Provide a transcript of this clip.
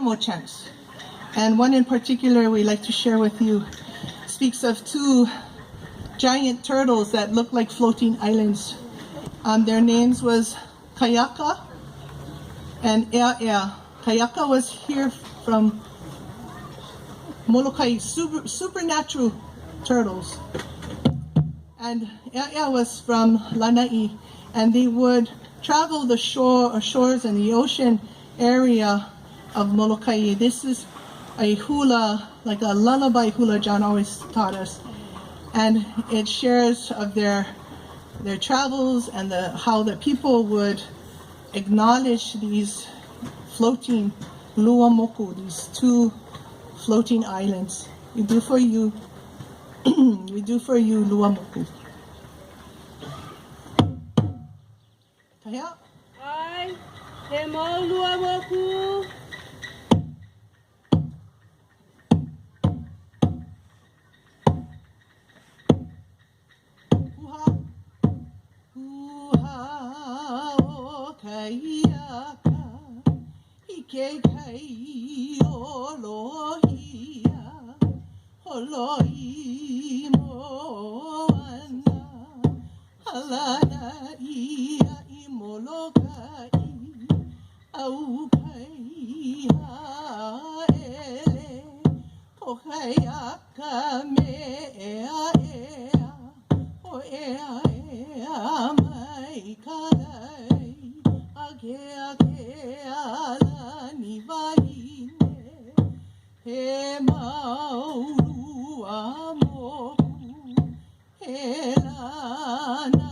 animal chants. And one in particular we like to share with you speaks of two giant turtles that look like floating islands. Their names was Kayaka and Ea. Kayaka was here from Molokai, supernatural turtles. And Ea was from Lanai, and they would travel the shores and the ocean area of Molokai. This is a hula, like a lullaby hula John always taught us. And it shares of their travels and how the people would acknowledge these floating luamoku, these two floating islands. We do for you, we do for you luamoku. Kaya? Ai, he mau luamoku. Kaiaka, ike kai olohia, oloi moana, halana ia imolokai, au kai haele, o kaiaka me ea ea, o ea ea mai kalai. Ake ala ni wahine, he maurua moku, he lana